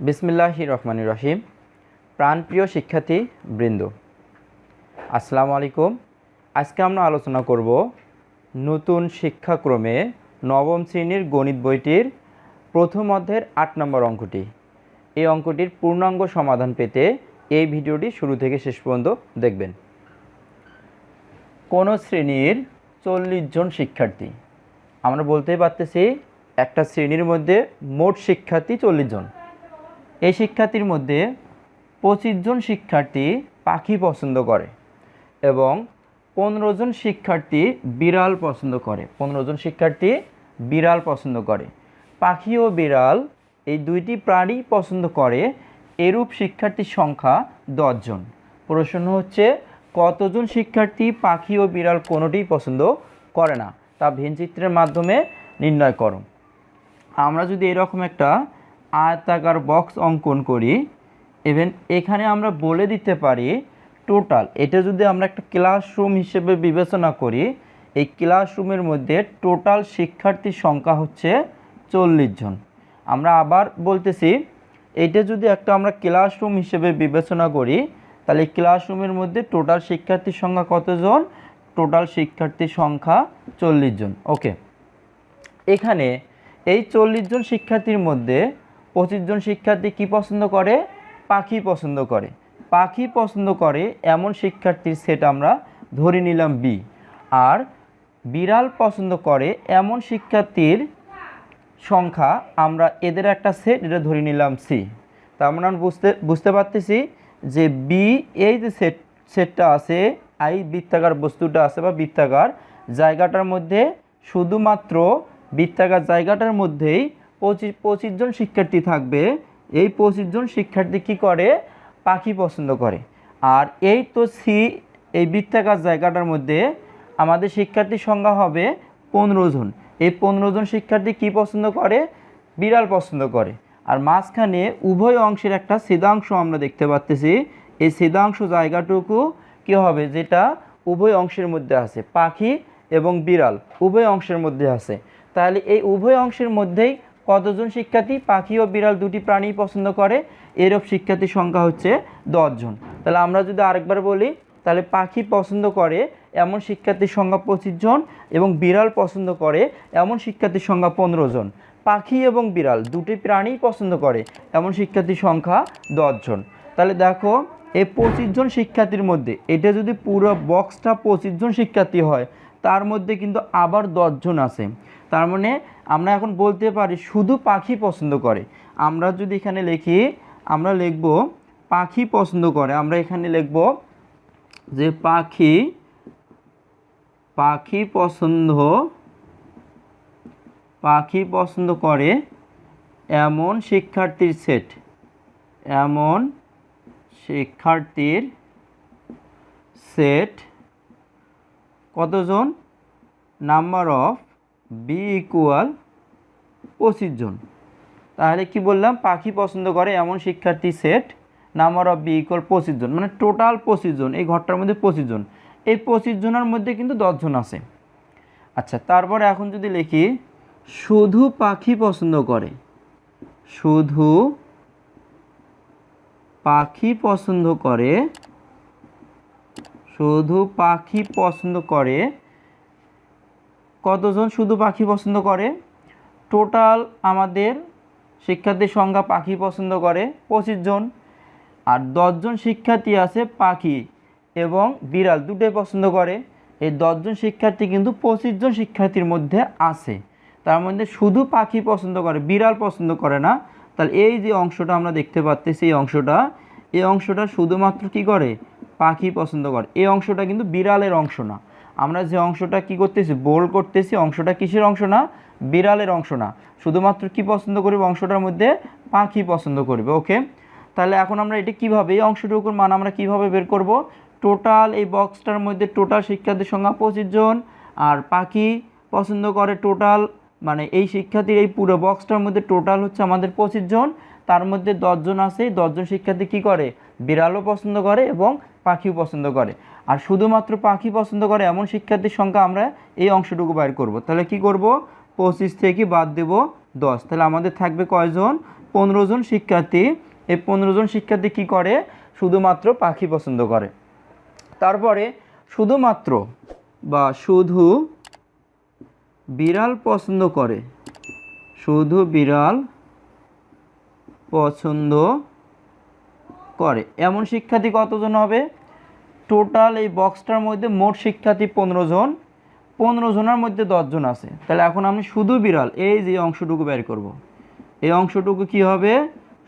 বিসমিল্লাহির রহমানির রহিম। প্রাণপ্রিয় শিক্ষার্থী বৃন্দ, আসসালামু আলাইকুম। আজকে আমরা আলোচনা করব নতুন শিক্ষাক্রমে নবম শ্রেণীর গণিত বইটির প্রথম অধ্যায়ের ৮ নম্বর অঙ্কটি। এই অঙ্কটির পূর্ণাঙ্গ সমাধান পেতে এই ভিডিওটি শুরু থেকে শেষ পর্যন্ত দেখবেন। কোনো শ্রেণীর 40 জন শিক্ষার্থী, আমরা বলতেই পারতেছি একটা শ্রেণীর মধ্যে মোট শিক্ষার্থী 40 জন। এই শিক্ষার্থীর মধ্যে 25 জন শিক্ষার্থী পাখি পছন্দ করে এবং 15 জন শিক্ষার্থী বিড়াল পছন্দ করে। 15 জন শিক্ষার্থী বিড়াল পছন্দ করে। পাখি ও বিড়াল এই দুইটি প্রাণী পছন্দ করে, এরূপ শিক্ষার্থীর সংখ্যা 10 জন। প্রশ্ন হচ্ছে, কতজন শিক্ষার্থী পাখি ও বিড়াল কোনোটিই পছন্দ করে না, তা ভিনচিত্রের মাধ্যমে নির্ণয় করো। আমরা যদি এরকম একটা আয়তাকার বক্স অঙ্কন করি, ইভেন এখানে আমরা বলে দিতে পারি টোটাল, এটা যদি আমরা একটা ক্লাসরুম হিসেবে বিবেচনা করি, এই ক্লাসরুমের মধ্যে টোটাল শিক্ষার্থীর সংখ্যা হচ্ছে 40 জন। আমরা আবার বলতেছি, এটা যদি একটা আমরা ক্লাসরুম হিসেবে বিবেচনা করি, তাহলে ক্লাসরুমের মধ্যে টোটাল শিক্ষার্থীর সংখ্যা কতজন? টোটাল শিক্ষার্থীর সংখ্যা 40 জন। ওকে, এখানে এই 40 জন শিক্ষার্থীর মধ্যে 25 জন শিক্ষার্থী কি পছন্দ করে? পাখি পছন্দ করে। পাখি পছন্দ করে এমন শিক্ষার্থীর সেট আমরা ধরে নিলাম বি। আর বিড়াল পছন্দ করে এমন শিক্ষার্থীর সংখ্যা আমরা এদের একটা সেট, এটা ধরে নিলাম সি। তার মানে আমরা বুঝতে পারতেছি যে বি, এই যে সেটটা আছে, এই বৃত্তাকার বস্তুটা আছে বা বৃত্তাকার জায়গাটার মধ্যে, শুধুমাত্র বৃত্তাকার জায়গাটার মধ্যেই 25 জন শিক্ষার্থী থাকবে। এই 25 জন শিক্ষার্থী কী করে? পাখি পছন্দ করে। আর এই তো সি, এই বৃত্তাকার জায়গাটার মধ্যে আমাদের শিক্ষার্থীর সংখ্যা হবে 15 জন। এই 15 জন শিক্ষার্থী কী পছন্দ করে? বিড়াল পছন্দ করে। আর মাঝখানে উভয় অংশের একটা ছেদাংশ আমরা দেখতে পাচ্তেছি। এই ছেদাংশ জায়গাটুকু কী হবে? যেটা উভয় অংশের মধ্যে আছে, পাখি এবং বিড়াল উভয় অংশের মধ্যে আছে। তাহলে এই উভয় অংশের মধ্যেই কতজন শিক্ষার্থী পাখি ও বিড়াল দুটি প্রাণী পছন্দ করে? এরূপ শিক্ষার্থীর সংখ্যা হচ্ছে 10 জন। তাহলে আমরা যদি আরেকবার বলি, তাহলে পাখি পছন্দ করে এমন শিক্ষার্থীর সংখ্যা 25 জন এবং বিড়াল পছন্দ করে এমন শিক্ষার্থীর সংখ্যা 15 জন। পাখি এবং বিড়াল দুটি প্রাণী পছন্দ করে এমন শিক্ষার্থীর সংখ্যা 10 জন। তাহলে দেখো, এই 25 জন শিক্ষার্থীর মধ্যে, এটা যদি পুরো বক্সটা 25 জন শিক্ষার্থী হয়, তার মধ্যে কিন্তু আবার 10 জন আছে। তার মানে আমরা এখন বলতে পারি শুধু পাখি পছন্দ করে। আমরা যদি এখানে লিখি, আমরা লিখব পাখি পছন্দ করে। আমরা এখানে লিখব যে পাখি পছন্দ করে এমন শিক্ষার্থীর সেট, এমন শিক্ষার্থীর সেট কতজন? নাম্বার অফ বি ইকুয়াল 25 জন। তাহলে কি বললাম? পাখি পছন্দ করে এমন শিক্ষার্থী set number of B equal 25 জন, মানে টোটাল 25 জন। এই ঘরটার মধ্যে 25 জন, এই 25 জনের মধ্যে কিন্তু 10 জন আছে। আচ্ছা, তারপরে এখন যদি লিখি শুধু পাখি পছন্দ করে, শুধু পাখি পছন্দ করে, শুধু পাখি পছন্দ করে কতজন? শুধু পাখি পছন্দ করে টোটাল আমাদের শিক্ষার্থীর সংখ্যা পাখি পছন্দ করে 25 জন। আর 10 জন শিক্ষার্থী আছে পাখি এবং বিড়াল দুটোই পছন্দ করে। এই 10 জন শিক্ষার্থী কিন্তু 25 জন শিক্ষার্থীর মধ্যে আছে। তার মধ্যে শুধু পাখি পছন্দ করে, বিড়াল পছন্দ করে না। তাহলে এই যে অংশটা আমরা দেখতে পাচ্ছি, এই অংশটা শুধুমাত্র কি করে? পাখি পছন্দ করে। এই অংশটা কিন্তু বিড়ালের অংশ না। আমরা যে অংশটা কি করতেছি, বোল্ড করতেছি, অংশটা কিসের অংশ না? বিড়ালের অংশ না। শুধুমাত্র কি পছন্দ করবে? অংশটার মধ্যে পাখি পছন্দ করবে। ওকে, তাহলে এখন আমরা এটা কিভাবে, এই অংশটুকুর মান আমরা কিভাবে বের করব? টোটাল এই বক্সটার মধ্যে টোটাল শিক্ষার্থীর সংখ্যা 25 জন, আর পাখি পছন্দ করে টোটাল, মানে এই শিক্ষার্থীর এই পুরো বক্সটার মধ্যে টোটাল হচ্ছে আমাদের 25 জন। তার মধ্যে 10 জন আছে, 10 জন শিক্ষার্থী কী করে? বিড়ালও পছন্দ করে এবং পাখিও পছন্দ করে। আর শুধুমাত্র পাখি পছন্দ করে এমন শিক্ষার্থীর সংখ্যা আমরা এই অংশটুকু বাইর করব। তাহলে কি করব? 25 থেকে বাদ দেব 10। তাহলে আমাদের থাকবে কয়জন? 15 জন শিক্ষার্থী, এই 15 জন শিক্ষার্থী কী করে, শুধুমাত্র পাখি পছন্দ করে। তারপরে শুধুমাত্র বা শুধু বিড়াল পছন্দ করে, শুধু বিড়াল পছন্দ করে এমন শিক্ষার্থী কতজন হবে? টোটাল এই বক্সটার মধ্যে মোট শিক্ষার্থী 15 জন, 15 জনের মধ্যে 10 জন আছে। তাহলে এখন আমি শুধু বিড়াল, এই যে অংশটুকু বের করব, এই অংশটুকু কি হবে,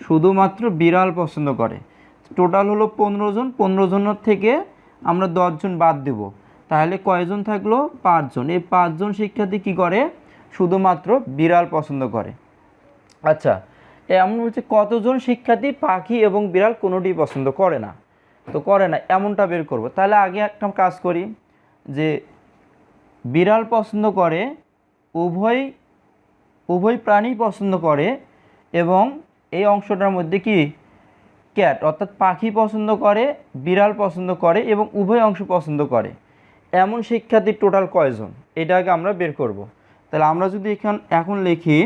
শুধুমাত্র বিড়াল পছন্দ করে। টোটাল হলো 15 জন, 15 জনের থেকে আমরা 10 জন বাদ দেব, তাহলে কয়জন থাকলো? 5 জন। এই 5 জন শিক্ষার্থী কি করে, শুধুমাত্র বিড়াল পছন্দ করে। আচ্ছা, এমন হচ্ছে কতজন শিক্ষার্থী পাখি এবং বিড়াল কোনোটি পছন্দ করে না, তো করে না এমনটা বের করব। তাহলে আগে একটা কাজ করি, যে বিড়াল পছন্দ করে, উভয় প্রাণী পছন্দ করে, এবং এই অংশটার মধ্যে কি ক্যাট অর্থাৎ পাখি পছন্দ করে, বিড়াল পছন্দ করে এবং উভয় অংশ পছন্দ করে, এমন শিক্ষার্থী টোটাল কয়জন, এটা আগে আমরা বের করব। তাহলে আমরা যদি এখন লিখি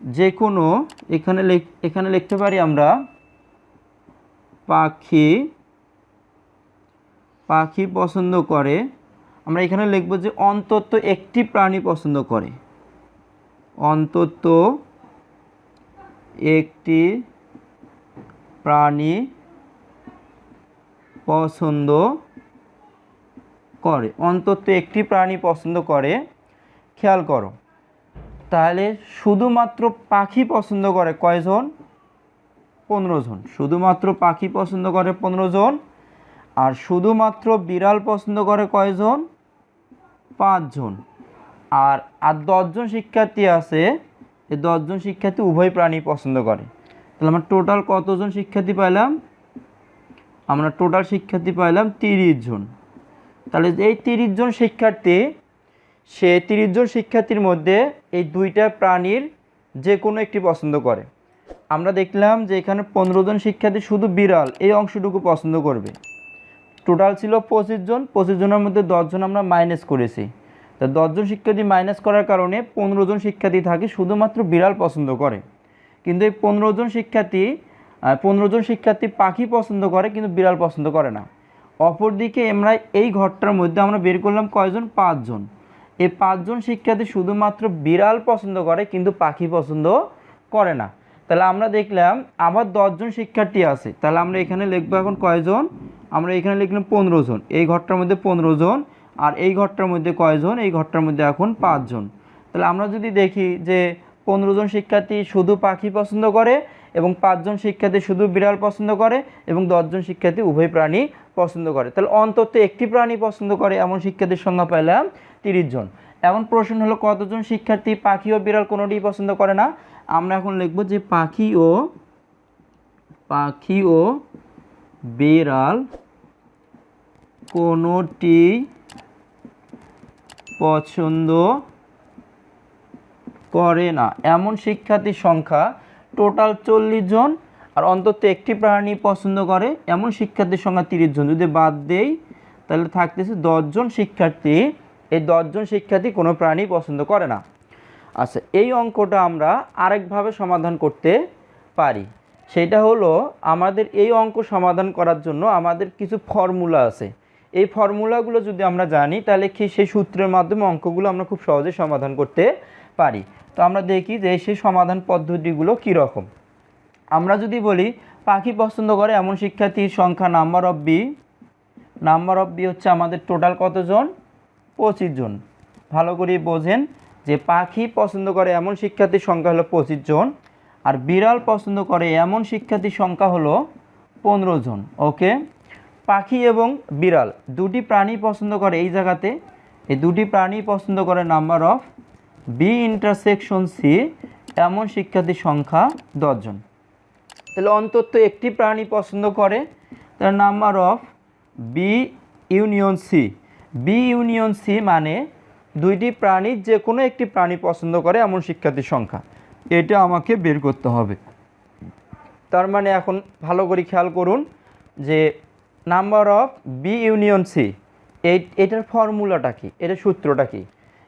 যে কোনো এখানে লিখতে পারি আমরা পাখি পছন্দ করে, আমরা এখানে লিখব যে অন্তত একটি প্রাণী পছন্দ করে, অন্তত একটি প্রাণী পছন্দ করে, অন্তত একটি প্রাণী পছন্দ করে। খেয়াল করো, তাহলে শুধুমাত্র পাখি পছন্দ করে কয়জন? 15 জন। শুধুমাত্র পাখি পছন্দ করে 15 জন। আর শুধুমাত্র বিড়াল পছন্দ করে কয়জন? 5 জন। আর 10 জন শিক্ষার্থী আছে, এই 10 জন শিক্ষার্থী উভয় প্রাণী পছন্দ করে। তাহলে আমরা টোটাল কতজন শিক্ষার্থী পাইলাম? আমরা টোটাল শিক্ষার্থী পাইলাম 30 জন। তাহলে এই 30 জন শিক্ষার্থী, সে 30 জন শিক্ষার্থীর মধ্যে এই দুইটা প্রাণীর যে কোনো একটি পছন্দ করে। আমরা দেখলাম যে এখানে 15 জন শিক্ষার্থী শুধু বিড়াল এই অংশটুকু পছন্দ করবে। টোটাল ছিল 25 জন, 25 জনের মধ্যে 10 জন আমরা মাইনাস করেছি। তা 10 জন শিক্ষার্থী মাইনাস করার কারণে 15 জন শিক্ষার্থী থাকে শুধুমাত্র বিড়াল পছন্দ করে। কিন্তু এই 15 জন শিক্ষার্থী পাখি পছন্দ করে কিন্তু বিড়াল পছন্দ করে না। অপরদিকে আমরা এই ঘরটার মধ্যে আমরা বের করলাম কয়জন? 5 জন। এই 5 জন শিক্ষার্থী শুধুমাত্র বিড়াল পছন্দ করে কিন্তু পাখি পছন্দ করে না। তাহলে আমরা দেখলাম আবার 10 জন শিক্ষার্থী আছে, তাহলে আমরা এখানে লিখবো এখন কয়জন? আমরা এখানে লিখলাম 15 জন। এই ঘরটার মধ্যে 15 জন, আর এই ঘরটার মধ্যে কয়জন? এই ঘরটার মধ্যে এখন 5 জন। তাহলে আমরা যদি দেখি যে 15 জন শিক্ষার্থী শুধু পাখি পছন্দ করে এবং 5 জন শিক্ষার্থী শুধু বিড়াল পছন্দ করে এবং 10 জন শিক্ষার্থী উভয় প্রাণী পছন্দ করে, তাহলে অন্তত একটি প্রাণী পছন্দ করে এমন শিক্ষার্থীর সংখ্যা পাইলাম 30 জন। এখন প্রশ্ন হলো কতজন শিক্ষার্থী পাখি ও বিড়াল কোনোটি পছন্দ করে না? আমরা এখন লিখব যে পাখি ও বিড়াল কোনোটি পছন্দ করে না এমন শিক্ষার্থীর সংখ্যা টোটাল 40 জন। আর অন্তত একটি প্রাণী পছন্দ করে এমন শিক্ষার্থীর সংখ্যা 30 জন। যদি বাদ দেই তাহলে থাকতেছে 10 জন শিক্ষার্থী। এই 10 জন শিক্ষার্থী কোনো প্রাণী পছন্দ করে না। আচ্ছা, এই অঙ্কটা আমরা আরেকভাবে সমাধান করতে পারি। সেটা হলো আমাদের এই অঙ্ক সমাধান করার জন্য আমাদের কিছু ফর্মুলা আছে। এই ফর্মুলাগুলো যদি আমরা জানি তাহলে কি সেই সূত্রের মাধ্যমে অঙ্কগুলো আমরা খুব সহজে সমাধান করতে পারি। তো আমরা দেখি যে সেই সমাধান পদ্ধতিগুলো কীরকম। আমরা যদি বলি পাখি পছন্দ করে এমন শিক্ষার্থীর সংখ্যা নাম্বার অফ বি হচ্ছে আমাদের টোটাল কতজন? 25 জন। ভালো করে বোঝেন যে পাখি পছন্দ করে এমন শিক্ষার্থীর সংখ্যা হলো 25 জন, আর বিড়াল পছন্দ করে এমন শিক্ষার্থীর সংখ্যা হলো 15 জন। ওকে, পাখি এবং বিড়াল দুটি প্রাণী পছন্দ করে এই জায়গাতে, এই দুটি প্রাণী পছন্দ করে number of B intersection C এমন শিক্ষার্থীর সংখ্যা 10 জন। তাহলে অন্তত একটি প্রাণী পছন্দ করে, তার number of B union C মানে দুইটি প্রাণীর যে কোনো একটি প্রাণী পছন্দ করে এমন শিক্ষার্থীর সংখ্যা, এটা আমাকে বের করতে হবে। তার মানে এখন ভালো করে খেয়াল করুন যে number of B union C এটার ফর্মুলাটা কি, এটার সূত্রটা কি?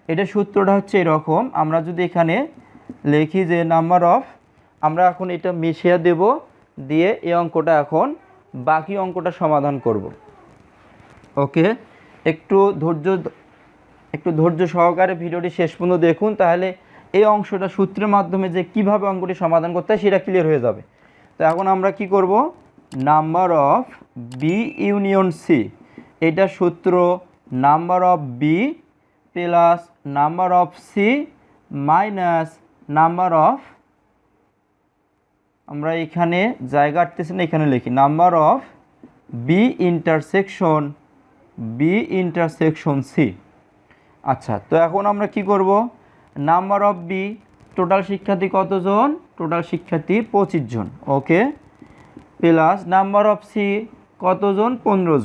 এটার সূত্রটা হচ্ছে এরকম। আমরা যদি এখানে লিখি যে নাম্বার অফ, আমরা এখন এটা মিশিয়ে দেব, দিয়ে এই অঙ্কটা এখন বাকি অঙ্কটা সমাধান করব। ওকে, একটু ধৈর্য সহকারে ভিডিওটি শেষ পর্যন্ত দেখুন, তাহলে এই অংশটা সূত্রের মাধ্যমে যে কিভাবে অঙ্কটি সমাধান করতে হয় সেটা ক্লিয়ার হয়ে যাবে। তো এখন আমরা কি করব, number of B union C, এটা সূত্র number of B plus number of C minus number of, আমরা এখানে জায়গা আটতেছি না, এখানে লিখি number of B intersection C. আচ্ছা, তো এখন আমরা কি করব, নাম্বার অফ বি, টোটাল শিক্ষার্থী কতজন, টোটাল শিক্ষার্থী 25 জন, ওকে, প্লাস নাম্বার অফ সি কতজন, 15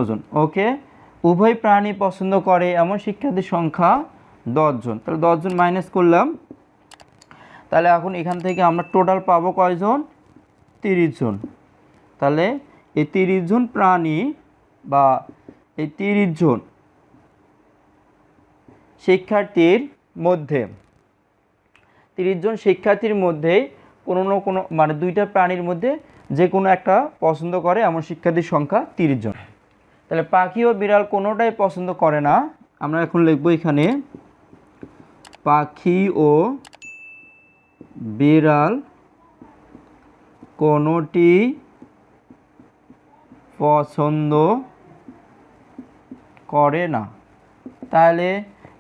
জন, ওকে। উভয় প্রাণী পছন্দ করে এমন শিক্ষার্থীর সংখ্যা 10 জন, তাহলে 10 জন মাইনাস করলাম, তাহলে এখন এখান থেকে আমরা টোটাল পাবো কয়জন, 30 জন। তাহলে এই 30 জন প্রাণী বা এই 30 জন শিক্ষার্থীর মধ্যে 30 জন শিক্ষার্থীর মধ্যে কোনো না কোনো মানে দুইটা প্রাণীর মধ্যে যে কোনো একটা পছন্দ করে এমন শিক্ষার্থীর সংখ্যা 30 জন। তাহলে পাখি ও বিড়াল কোনোটাই পছন্দ করে না, আমরা এখন লিখব এখানে পাখি ও বিড়াল কোনোটি পছন্দ করে না। তাহলে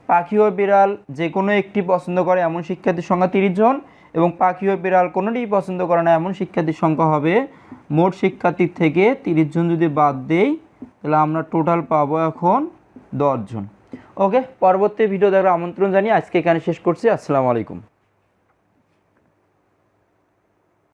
পাখি ও বিড়াল যে কোনো একটি পছন্দ করে এমন শিক্ষার্থীর সংখ্যা 30 জন, এবং পাখি ও বিড়াল কোনোটিই পছন্দ করে না এমন শিক্ষার্থীর সংখ্যা হবে, মোট শিক্ষার্থীর থেকে 30 জন যদি বাদ দেই তাহলে আমরা টোটাল পাবো এখন 10 জন। ওকে, পরবর্তী ভিডিও দেখার আমন্ত্রণ জানিয়ে আজকে এখানে শেষ করছি। আসসালামু আলাইকুম।